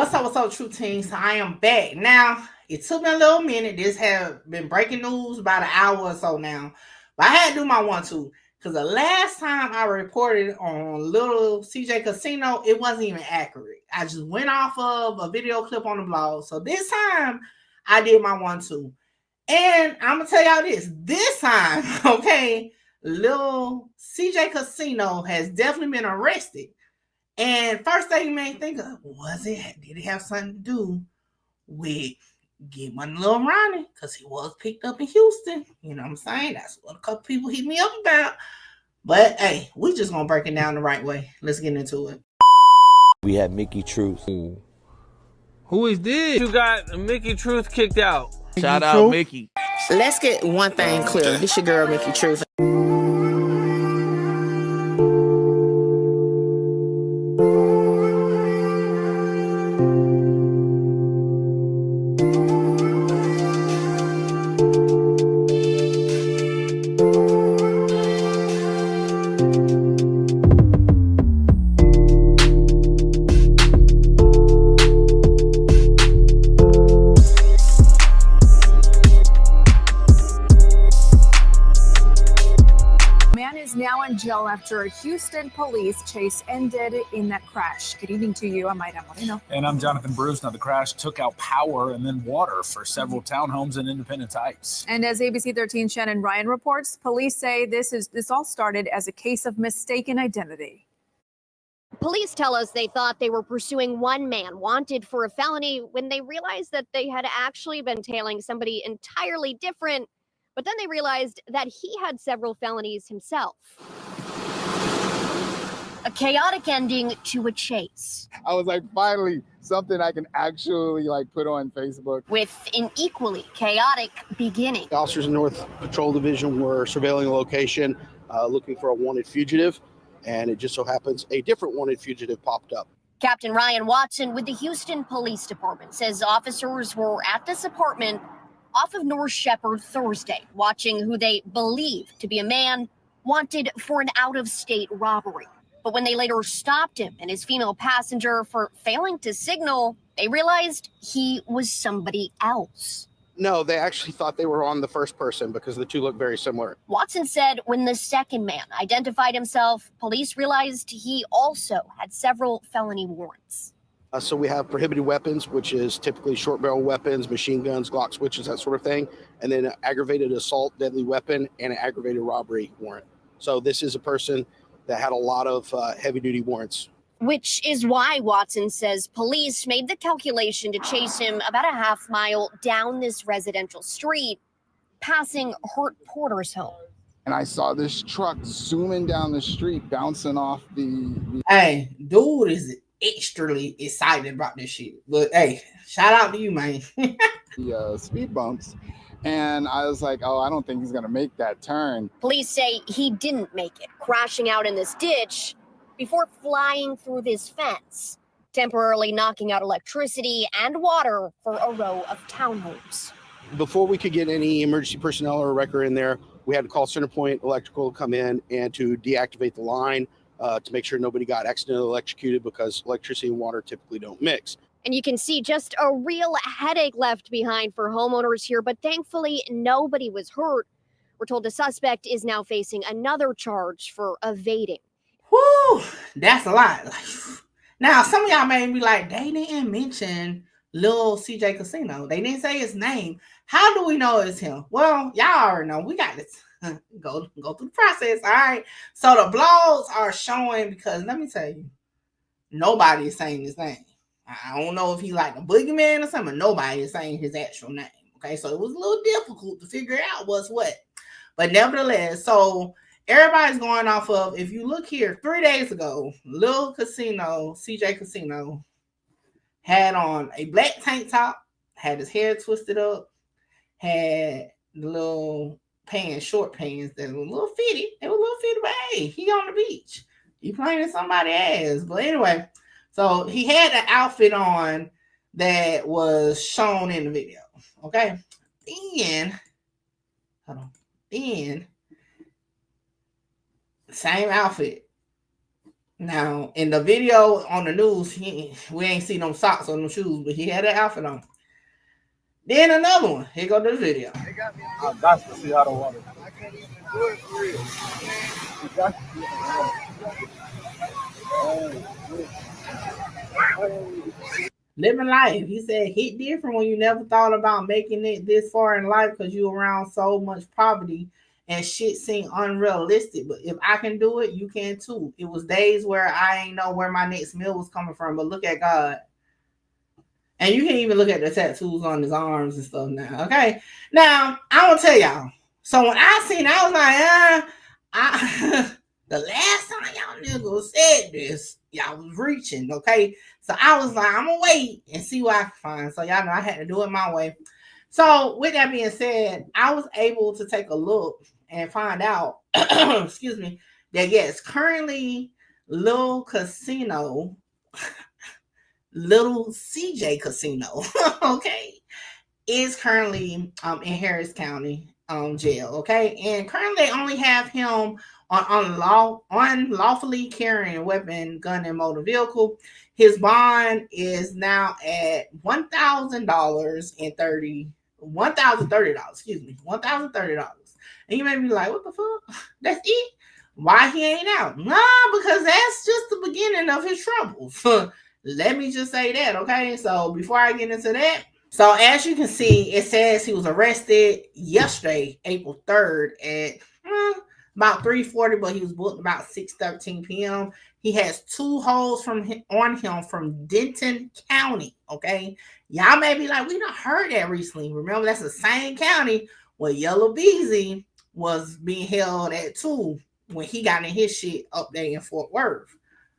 What's up, True Team? So I am back. Now, it took me a little minute. This have been breaking news about an hour or so now. But I had to do my 1-2. Because the last time I reported on Lil CJ Kasino, it wasn't even accurate. I just went off of a video clip on the blog. So this time, I did my 1-2. And I'm going to tell y'all this time, okay, Lil CJ Kasino has definitely been arrested. And first thing you may think of, did it have something to do with getting money Lil Ronnie? Because he was picked up in Houston. You know what I'm saying? That's what a couple people hit me up about. But hey, we just gonna break it down the right way. Let's get into it. We had Mickey Truth. Who is this? You got Mickey Truth kicked out. Shout out Mickey. Let's get one thing clear. This your girl, Mickey Truth. Now in jail after a Houston police chase ended in that crash. Good evening to you. I'm Ida Moreno. And I'm Jonathan Bruce. Now, the crash took out power and then water for several townhomes in Independence Heights. And as ABC 13 Shannon Ryan reports, police say this all started as a case of mistaken identity. Police tell us they thought they were pursuing one man wanted for a felony when they realized that they had actually been tailing somebody entirely different. But then they realized that he had several felonies himself. A chaotic ending to a chase. I was like, finally, something I can actually put on Facebook. With an equally chaotic beginning. The officers in North Patrol Division were surveilling a location looking for a wanted fugitive, and it just so happens a different wanted fugitive popped up. Captain Ryan Watson with the Houston Police Department says officers were at this apartment off of North Shepherd Thursday, watching who they believe to be a man wanted for an out-of-state robbery. But when they later stopped him and his female passenger for failing to signal, they realized he was somebody else. No, they actually thought they were on the first person because the two look very similar. Watson said when the second man identified himself, police realized he also had several felony warrants. So we have prohibited weapons, which is typically short barrel weapons, machine guns, Glock switches, that sort of thing. And then aggravated assault, deadly weapon, and an aggravated robbery warrant. So this is a person that had a lot of heavy duty warrants. Which is why Watson says police made the calculation to chase him about a half mile down this residential street, passing Hurt Porter's home. And I saw this truck zooming down the street, bouncing off the... Hey, dude is extremely excited about this shit. But hey, shout out to you, man. the speed bumps. And I was like, oh, I don't think he's going to make that turn. Police say he didn't make it, crashing out in this ditch before flying through this fence, temporarily knocking out electricity and water for a row of townhomes. Before we could get any emergency personnel or a wrecker in there, we had to call Centerpoint Electrical to come in and to deactivate the line to make sure nobody got accidentally electrocuted because electricity and water typically don't mix. And you can see just a real headache left behind for homeowners here, but thankfully nobody was hurt. We're told the suspect is now facing another charge for evading. Whew, that's a lot. Now, some of y'all may be like, they didn't mention Lil CJ Kasino. They didn't say his name. How do we know it's him? Well, y'all already know. We got this. Go through the process. All right. So the blogs are showing because let me tell you, nobody is saying his name. I don't know if he's like a boogeyman or something. Nobody is saying his actual name. Okay. So it was a little difficult to figure out what's what. But nevertheless, so everybody's going off of, if you look here, 3 days ago, Lil Kasino, CJ Kasino, had on a black tank top, had his hair twisted up, had the little pants, short pants that were a little fitted. They were a little fitted, but hey, he on the beach. He playing somebody's ass. But anyway, so he had an outfit on that was shown in the video. Okay. Then, same outfit. Now, in the video on the news, we ain't see no socks on no shoes, but he had that outfit on. Then another one. Here go to the video. I got to see how the water. I can't even do it for real. You got to see how the water. Living life. He said, hit different when you never thought about making it this far in life because you around so much poverty and shit seem unrealistic. But if I can do it, you can too. It was days where I ain't know where my next meal was coming from, but look at God. And you can even look at the tattoos on his arms and stuff now. Okay. Now, I will tell y'all. So when I seen, I was like, the last time y'all niggas said this, y'all was reaching, okay? So I was like, I'm gonna wait and see what I can find. So y'all know I had to do it my way. So with that being said, I was able to take a look and find out, excuse me, that yes, currently Lil CJ Kasino, okay, is currently in Harris County jail, okay? And currently they only have him on unlawfully carrying a weapon, gun, and motor vehicle. His bond is now at $1,030. Excuse me, $1,030. And you may be like, what the fuck? That's it? Why he ain't out? Nah, because that's just the beginning of his troubles. Let me just say that, okay? So before I get into that, so as you can see, it says he was arrested yesterday, April 3rd at about 3:40, but he was booked about 6:13 p.m. He has 2 holds on him from Denton County, okay? Y'all may be like, we done heard that recently. Remember, that's the same county where Yellow Beezy was being held at too when he got in his shit up there in Fort Worth.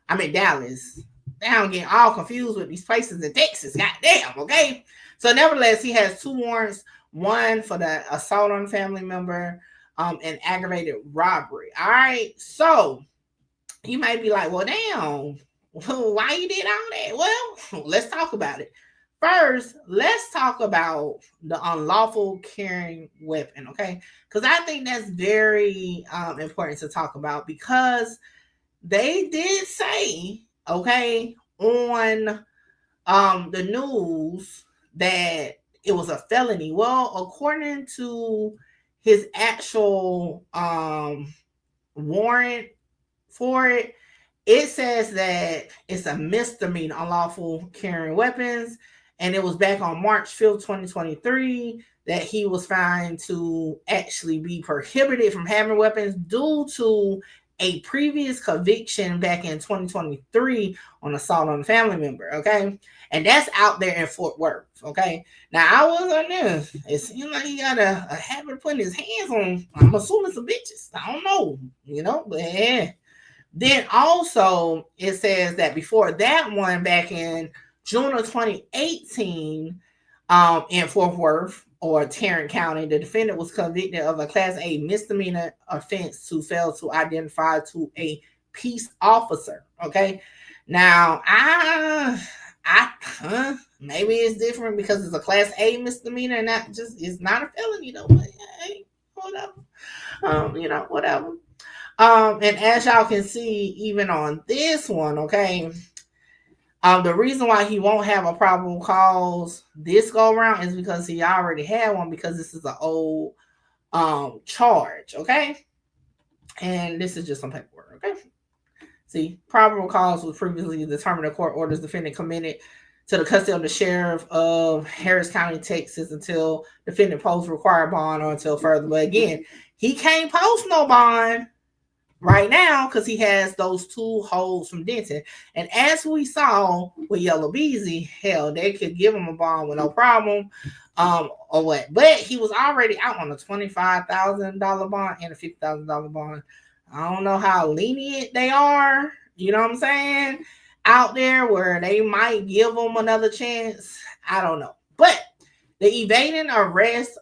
I mean, Dallas. Now I'm getting all confused with these places in Texas. Goddamn, okay? So nevertheless, he has 2 warrants. One for the assault on a family member, and aggravated robbery. All right. So you might be like, well, damn, why you did all that? Well, let's talk about it. First, let's talk about the unlawful carrying weapon, okay? Because I think that's very important to talk about because they did say, okay, on the news that it was a felony. Well, according to his actual warrant for it, it says that it's a misdemeanor, unlawful carrying weapons, and it was back on March 5th, 2023, that he was found to actually be prohibited from having weapons due to a previous conviction back in 2023 on assault on a family member, okay? And that's out there in Fort Worth, okay? Now, I was on this. It seemed like he got a habit of putting his hands on, I'm assuming some bitches. I don't know, but yeah. Then also, it says that before that one, back in June of 2018, in Fort Worth or Tarrant County, the defendant was convicted of a Class A misdemeanor offense to fail to identify to a peace officer. Okay, now maybe it's different because it's a Class A misdemeanor and not just it's not a felony though. But hey, whatever, whatever. And as y'all can see, even on this one, okay. The reason why he won't have a probable cause this go around is because he already had one because this is an old charge, okay? And this is just some paperwork, okay? See, probable cause was previously determined in court orders defendant committed to the custody of the sheriff of Harris County, Texas until defendant posts required bond or until further. But again, he can't post no bond right now because he has those 2 holds from Denton. And as we saw with Yellow Beezy, hell, they could give him a bond with no problem, or what. But he was already out on a $25,000 bond and a $50,000 bond. I don't know how lenient they are, you know what I'm saying, out there where they might give him another chance. I don't know. But the evading arrest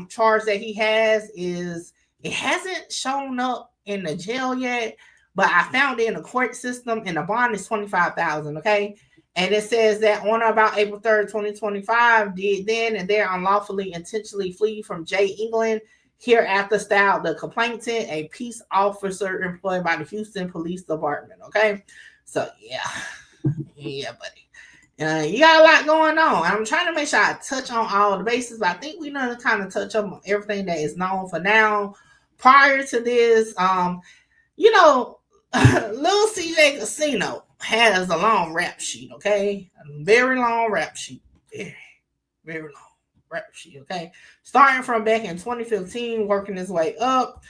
charge that he has it hasn't shown up in the jail yet, but I found it in the court system and the bond is $25,000, okay? And it says that on or about April 3rd, 2025, did then and there unlawfully intentionally flee from J. England, hereafter styled the complainant a peace officer employed by the Houston Police Department. Okay, so yeah, buddy. You got a lot going on. I'm trying to make sure I touch on all the bases, but I think we know to kind of touch on everything that is known for now. Prior to this, you know, Lil CJ Kasino has a long rap sheet, okay? A very long rap sheet. Very long rap sheet, okay? Starting from back in 2015, working his way up.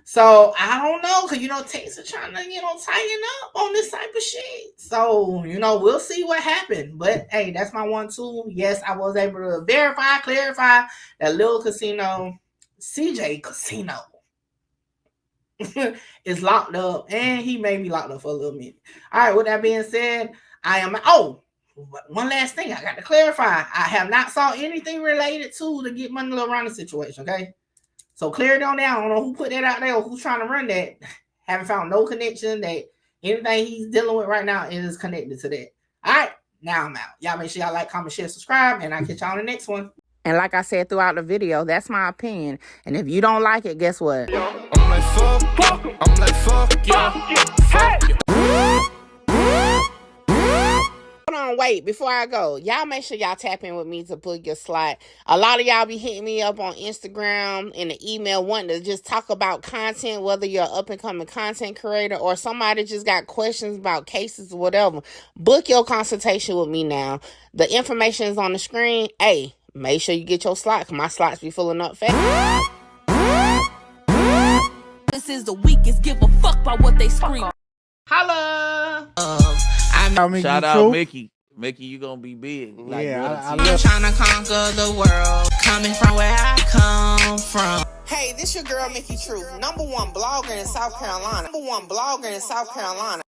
So I don't know, because, you know, Takes are trying to, you know, tighten up on this type of shit. So, you know, we'll see what happened. But, hey, that's my 1-2. Yes, I was able to clarify that Lil CJ Kasino, is locked up, and he may be locked up for a little minute. All right, with that being said, one last thing I got to clarify. I have not saw anything related to the Get Money Lil Ronnie situation, okay? So clear it on down. I don't know who put that out there or who's trying to run that. Haven't found no connection that anything he's dealing with right now is connected to that. All right, now I'm out. Y'all make sure y'all like, comment, share, subscribe, and I'll catch y'all on the next one. And like I said throughout the video, that's my opinion. And if you don't like it, guess what? I'm like, fuck yeah. Hold on, wait, before I go, y'all make sure y'all tap in with me to book your slot. A lot of y'all be hitting me up on Instagram and the email wanting to just talk about content, whether you're an up-and-coming content creator or somebody just got questions about cases or whatever. Book your consultation with me now. The information is on the screen. Hey, make sure you get your slot, because my slots be filling up fast. This is the weakest, give a fuck about what they scream. Holla! Shout out Mickey. Mickey, you gonna be big. Like, I'm trying to conquer the world, coming from where I come from. Hey, this your girl, Mickey Truth, #1 blogger in South Carolina.